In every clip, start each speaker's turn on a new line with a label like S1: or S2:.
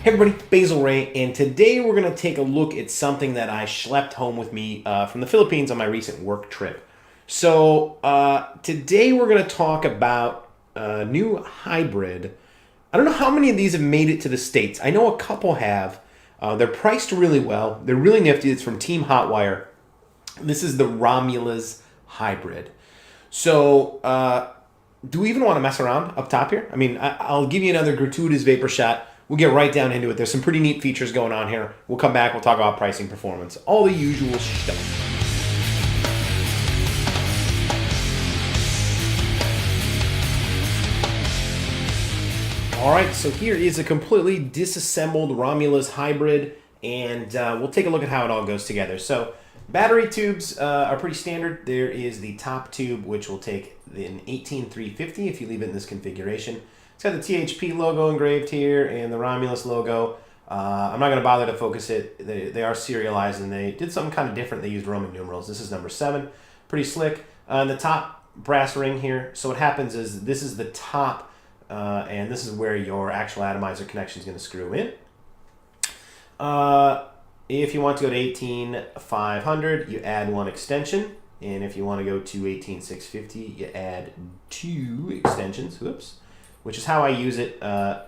S1: Hey everybody, Basilray, and today we're going to take a look at something that I schlepped home with me from the Philippines on my recent work trip. So today we're going to talk about a new hybrid. I don't know how many of these have made it to the States. I know a couple have. They're priced really well. They're really nifty. It's from Team Hotwire. This is the Romuluz hybrid. So do we even want to mess around up top here? I mean, I'll give you another gratuitous vapor shot. We'll get right down into it. There's some pretty neat features going on here. We'll come back. We'll talk about pricing, performance, all the usual stuff. All right, so here is a completely disassembled Romuluz hybrid, and we'll take a look at how it all goes together. So battery tubes are pretty standard. There is the top tube, which will take an 18350 if you leave it in this configuration. It's got the THP logo engraved here and the Romuluz logo. I'm not going to bother to focus it. They are serialized, and they did something kind of different. They used Roman numerals. This is number 7. Pretty slick. And the top brass ring here. So what happens is this is the top, and this is where your actual atomizer connection is going to screw in. If you want to go to 18500, you add 1 extension. And if you want to go to 18650, you add 2 extensions. Whoops. Which is how I use it 100%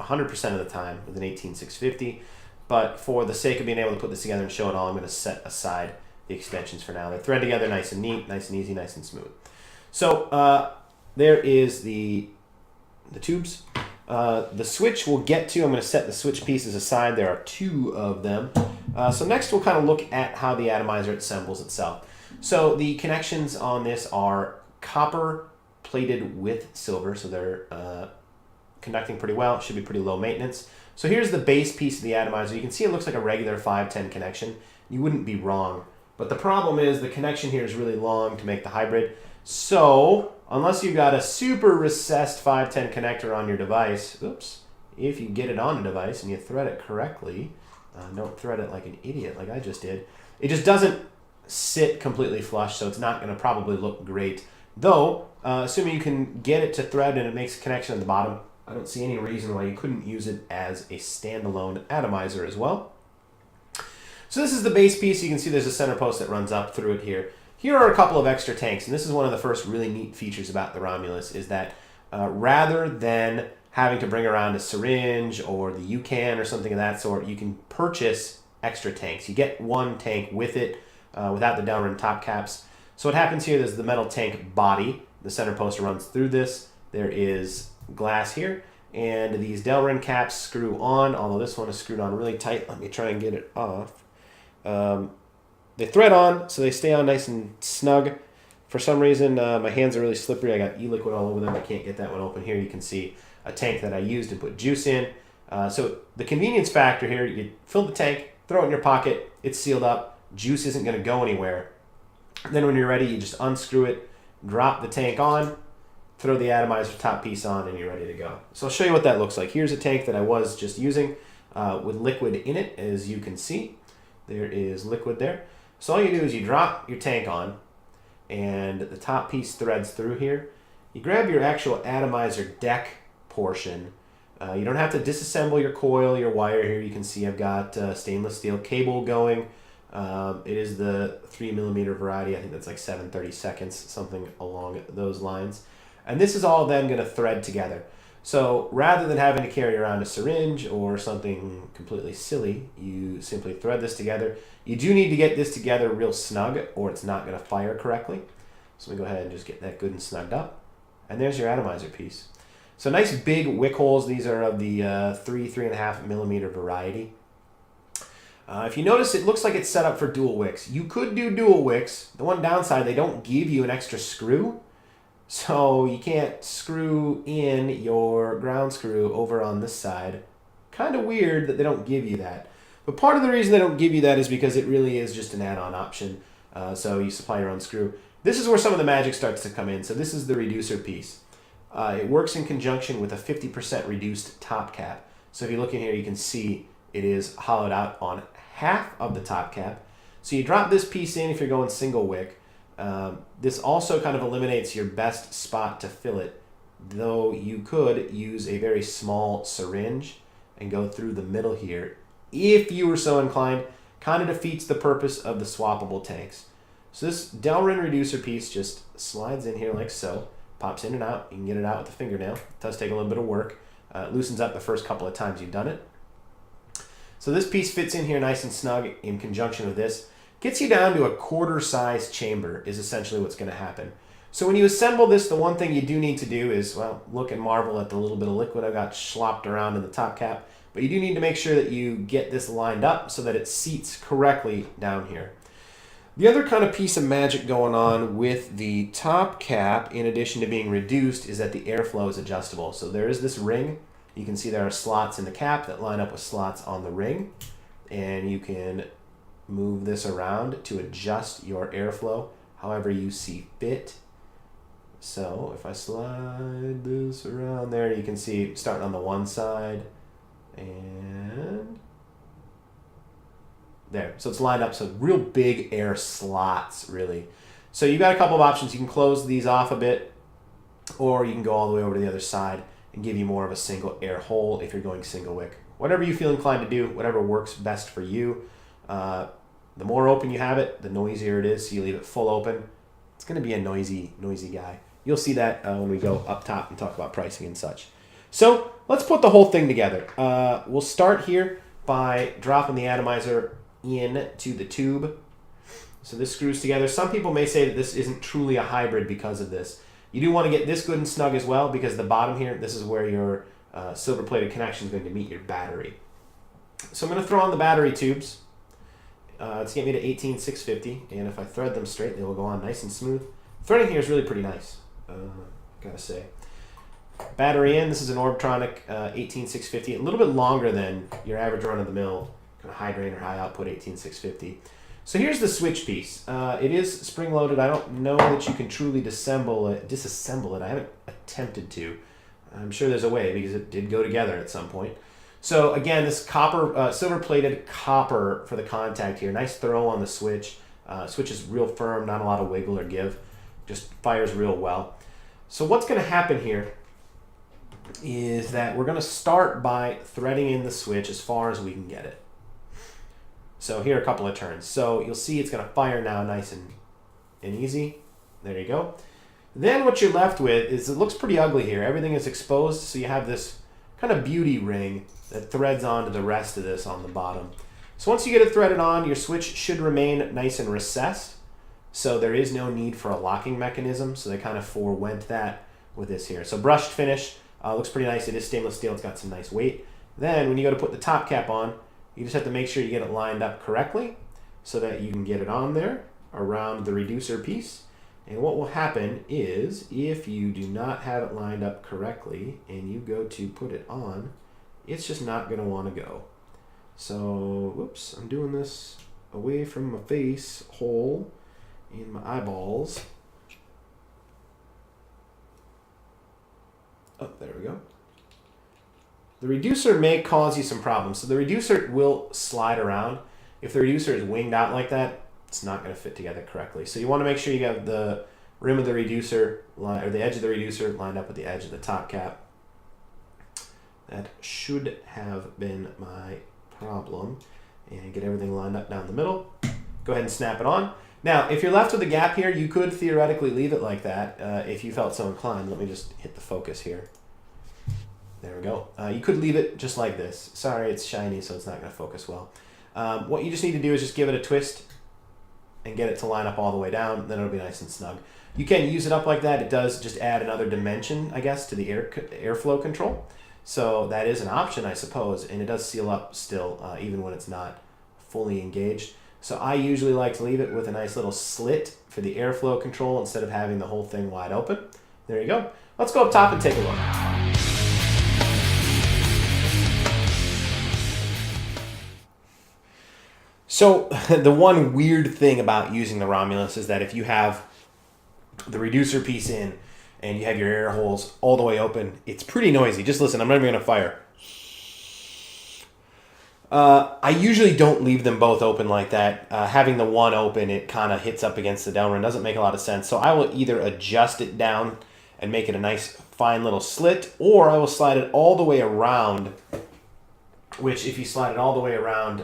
S1: of the time with an 18650. But for the sake of being able to put this together and show it all, I'm going to set aside the extensions for now. They thread together nice and neat, nice and easy, nice and smooth. So there is the tubes. The switch we'll get to. I'm going to set the switch pieces aside. There are 2 of them. So next we'll kind of look at how the atomizer assembles itself. So the connections on this are copper plated with silver, so they're conducting pretty well. It should be pretty low maintenance. So here's the base piece of the atomizer. You can see it looks like a regular 510 connection. You wouldn't be wrong. But the problem is the connection here is really long to make the hybrid. So unless you've got a super recessed 510 connector on your device, oops, if you get it on a device and you thread it correctly, don't thread it like an idiot like I just did, it just doesn't sit completely flush, so it's not going to probably look great. Though, assuming you can get it to thread and it makes a connection at the bottom, I don't see any reason why you couldn't use it as a standalone atomizer as well. So this is the base piece. You can see there's a center post that runs up through it here. Here are a couple of extra tanks, and this is one of the first really neat features about the Romuluz, is that rather than having to bring around a syringe or the UCAN or something of that sort, you can purchase extra tanks. You get 1 tank with it without the downrim top caps. So what happens here is the metal tank body, the center post runs through this. There is glass here, and these Delrin caps screw on, although this one is screwed on really tight. Let me try and get it off. They thread on, so they stay on nice and snug. For some reason, my hands are really slippery. I got e-liquid all over them. I can't get that one open. Here you can see a tank that I used to put juice in. So the convenience factor here, you fill the tank, throw it in your pocket, it's sealed up. Juice isn't going to go anywhere. Then when you're ready, you just unscrew it, drop the tank on, throw the atomizer top piece on, and you're ready to go. So I'll show you what that looks like. Here's a tank that I was just using with liquid in it, as you can see. There is liquid there. So all you do is you drop your tank on, and the top piece threads through here. You grab your actual atomizer deck portion. You don't have to disassemble your coil, your wire here. You can see I've got stainless steel cable going. It is the 3mm variety. I think that's like 7/32, something along those lines. And this is all then going to thread together. So rather than having to carry around a syringe or something completely silly, you simply thread this together. You do need to get this together real snug, or it's not going to fire correctly. So we go ahead and just get that good and snugged up. And there's your atomizer piece. So nice big wick holes. These are of the 3.5mm variety. If you notice, it looks like it's set up for dual wicks. You could do dual wicks. The one downside, they don't give you an extra screw. So you can't screw in your ground screw over on this side. Kind of weird that they don't give you that. But part of the reason they don't give you that is because it really is just an add-on option. So you supply your own screw. This is where some of the magic starts to come in. So this is the reducer piece. It works in conjunction with a 50% reduced top cap. So if you look in here, you can see it is hollowed out on half of the top cap. So you drop this piece in if you're going single wick. This also kind of eliminates your best spot to fill it, though you could use a very small syringe and go through the middle here, if you were so inclined, kind of defeats the purpose of the swappable tanks. So this Delrin reducer piece just slides in here like so, pops in and out. You can get it out with a fingernail. It does take a little bit of work. It loosens up the first couple of times you've done it. So this piece fits in here nice and snug in conjunction with this. Gets you down to a quarter size chamber is essentially what's going to happen. So when you assemble this, the one thing you do need to do is, well, look and marvel at the little bit of liquid I got slopped around in the top cap. But you do need to make sure that you get this lined up so that it seats correctly down here. The other kind of piece of magic going on with the top cap, in addition to being reduced, is that the airflow is adjustable. So there is this ring. You can see there are slots in the cap that line up with slots on the ring. And you can move this around to adjust your airflow however you see fit. So if I slide this around there, you can see starting on the one side and there. So it's lined up, so real big air slots, really. So you've got a couple of options. You can close these off a bit, or you can go all the way over to the other side and give you more of a single air hole if you're going single wick. Whatever you feel inclined to do, whatever works best for you. The more open you have it, the noisier it is. So you leave it full open. It's going to be a noisy guy. You'll see that when we go up top and talk about pricing and such. So let's put the whole thing together. We'll start here by dropping the atomizer into the tube. So this screws together. Some people may say that this isn't truly a hybrid because of this. You do want to get this good and snug as well, because the bottom here, this is where your silver-plated connection is going to meet your battery. So I'm going to throw on the battery tubes. It's getting me to 18650, and if I thread them straight, they will go on nice and smooth. Threading here is really pretty nice, gotta say. Battery in, this is an Orbtronic 18650, a little bit longer than your average run-of-the-mill kind of high drain or high output 18650. So here's the switch piece. It is spring-loaded. I don't know that you can truly disassemble it. I haven't attempted to. I'm sure there's a way, because it did go together at some point. So again, this copper, silver-plated copper for the contact here. Nice throw on the switch. Switch is real firm, not a lot of wiggle or give. Just fires real well. So what's going to happen here is that we're going to start by threading in the switch as far as we can get it. So here are a couple of turns. So you'll see it's going to fire now nice and easy. There you go. Then what you're left with is, it looks pretty ugly here. Everything is exposed, so you have this kind of beauty ring that threads onto the rest of this on the bottom. So once you get it threaded on, your switch should remain nice and recessed. So there is no need for a locking mechanism. So they kind of forewent that with this here. So brushed finish, looks pretty nice. It is stainless steel. It's got some nice weight. Then when you go to put the top cap on, you just have to make sure you get it lined up correctly so that you can get it on there around the reducer piece. And what will happen is, if you do not have it lined up correctly and you go to put it on, it's just not going to want to go. So, whoops, I'm doing this away from my face hole in my eyeballs. Oh, there we go. The reducer may cause you some problems. So the reducer will slide around. If the reducer is winged out like that, it's not going to fit together correctly. So you want to make sure you have the rim of the reducer, or the edge of the reducer lined up with the edge of the top cap. That should have been my problem. And get everything lined up down the middle. Go ahead and snap it on. Now, if you're left with a gap here, you could theoretically leave it like that if you felt so inclined. Let me just hit the focus here. There we go. You could leave it just like this. Sorry, it's shiny, so it's not going to focus well. What you just need to do is just give it a twist and get it to line up all the way down. Then it'll be nice and snug. You can use it up like that. It does just add another dimension, I guess, to the airflow control. So that is an option, I suppose, and it does seal up still, even when it's not fully engaged. So I usually like to leave it with a nice little slit for the airflow control instead of having the whole thing wide open. There you go. Let's go up top and take a look. So the one weird thing about using the Romulus is that if you have the reducer piece in and you have your air holes all the way open, it's pretty noisy. Just listen, I'm not even going to fire. I usually don't leave them both open like that. Having the one open, it kind of hits up against the downwind. Doesn't make a lot of sense. So I will either adjust it down and make it a nice fine little slit, or I will slide it all the way around which if you slide it all the way around,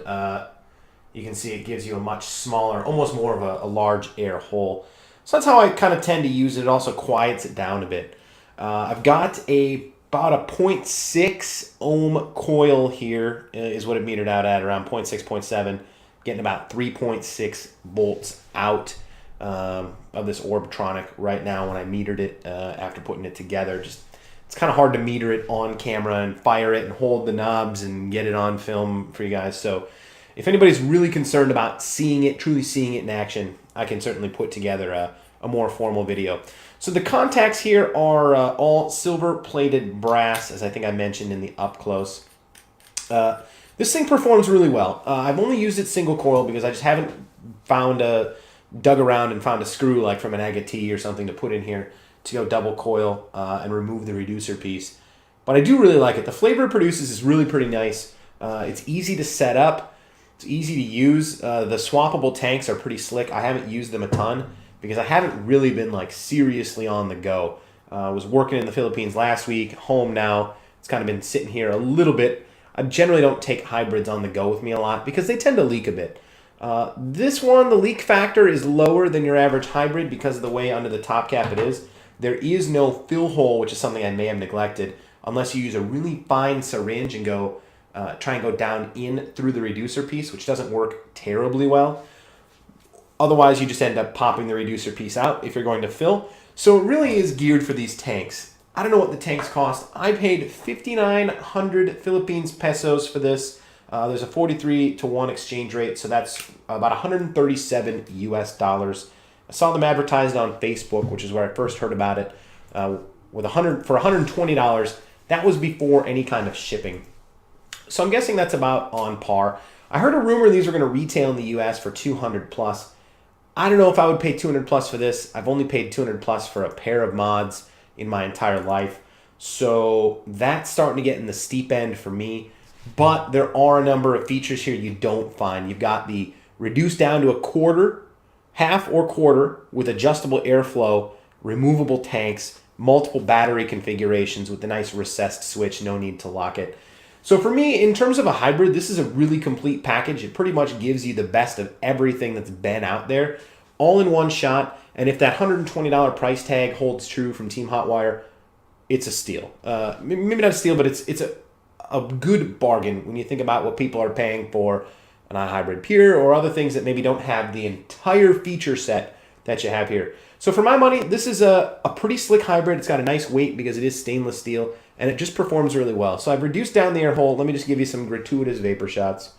S1: you can see it gives you a much smaller, almost more of a large air hole. So that's how I kind of tend to use it. It also quiets it down a bit. I've got about a 0.6 ohm coil here is what it metered out at, around 0.6, 0.7, getting about 3.6 volts out of this Orbtronic right now when I metered it after putting it together. Just it's kind of hard to meter it on camera and fire it and hold the knobs and get it on film for you guys. So if anybody's really concerned about seeing it, truly seeing it in action, I can certainly put together a more formal video. So the contacts here are all silver-plated brass, as I think I mentioned in the up close. This thing performs really well. I've only used it single coil because I just haven't dug around and found a screw like from an Agate or something to put in here to go double coil and remove the reducer piece. But I do really like it. The flavor it produces is really pretty nice. It's easy to set up. It's easy to use. The swappable tanks are pretty slick. I haven't used them a ton because I haven't really been like seriously on the go. I was working in the Philippines last week, home now. It's kind of been sitting here a little bit. I generally don't take hybrids on the go with me a lot because they tend to leak a bit. This one, the leak factor is lower than your average hybrid because of the way under the top cap it is. There is no fill hole, which is something I may have neglected, unless you use a really fine syringe and try and go down in through the reducer piece, which doesn't work terribly well. Otherwise, you just end up popping the reducer piece out if you're going to fill. So it really is geared for these tanks. I don't know what the tanks cost. I paid 5,900 Philippines pesos for this. There's a 43-to-1 exchange rate, so that's about 137 US dollars. I saw them advertised on Facebook, which is where I first heard about it, for $120. That was before any kind of shipping. So I'm guessing that's about on par. I heard a rumor these were going to retail in the US for 200 plus. I don't know if I would pay 200 plus for this. I've only paid 200 plus for a pair of mods in my entire life. So that's starting to get in the steep end for me. But there are a number of features here you don't find. You've got the reduced down to a quarter, half or quarter with adjustable airflow, removable tanks, multiple battery configurations with the nice recessed switch, no need to lock it. So for me, in terms of a hybrid, this is a really complete package. It pretty much gives you the best of everything that's been out there, all in one shot. And if that $120 price tag holds true from Team Hotwire, it's a steal. Maybe not a steal, but it's a good bargain when you think about what people are paying for an iHybrid Pure or other things that maybe don't have the entire feature set that you have here. So for my money, this is a pretty slick hybrid. It's got a nice weight because it is stainless steel, and it just performs really well. So I've reduced down the air hole. Let me just give you some gratuitous vapor shots.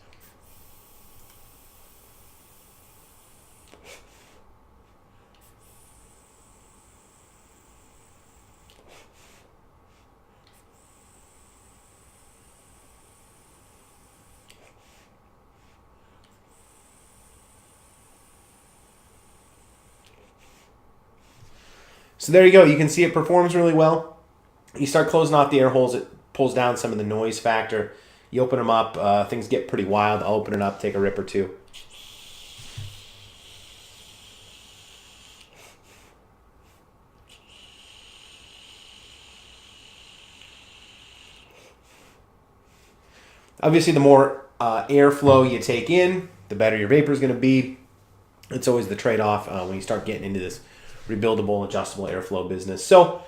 S1: So there you go. You can see it performs really well. You start closing off the air holes, it pulls down some of the noise factor. You open them up, things get pretty wild. I'll open it up, take a rip or two. Obviously, the more airflow you take in, the better your vapor is going to be. It's always the trade-off when you start getting into this rebuildable, adjustable airflow business. So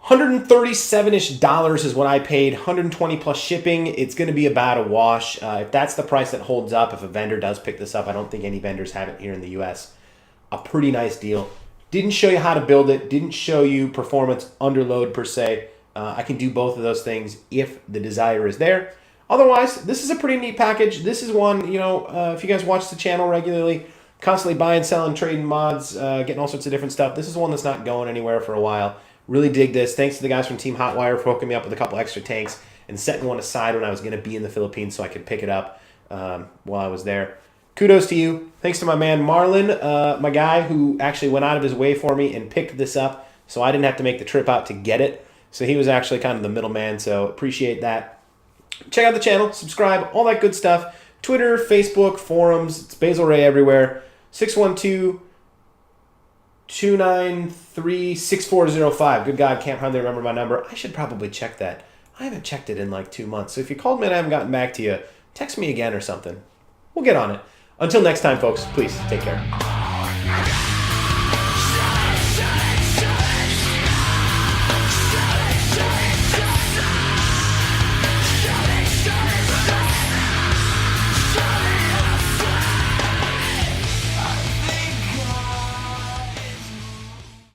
S1: $137-ish is what I paid, 120 plus shipping. It's going to be about a wash. If that's the price that holds up, if a vendor does pick this up, I don't think any vendors have it here in the US. A pretty nice deal. Didn't show you how to build it. Didn't show you performance under load per se. I can do both of those things if the desire is there. Otherwise, this is a pretty neat package. This is one, if you guys watch the channel regularly, constantly buying, selling, trading mods, getting all sorts of different stuff. This is one that's not going anywhere for a while. Really dig this. Thanks to the guys from Team Hotwire for hooking me up with a couple extra tanks and setting one aside when I was going to be in the Philippines so I could pick it up while I was there. Kudos to you. Thanks to my man Marlon, my guy who actually went out of his way for me and picked this up so I didn't have to make the trip out to get it. So he was actually kind of the middleman, so appreciate that. Check out the channel, subscribe, all that good stuff. Twitter, Facebook, forums, it's Basilray everywhere. 612-293-6405. Good God, can't hardly remember my number. I should probably check that. I haven't checked it in like 2 months. So if you called me and I haven't gotten back to you, text me again or something. We'll get on it. Until next time, folks, please take care.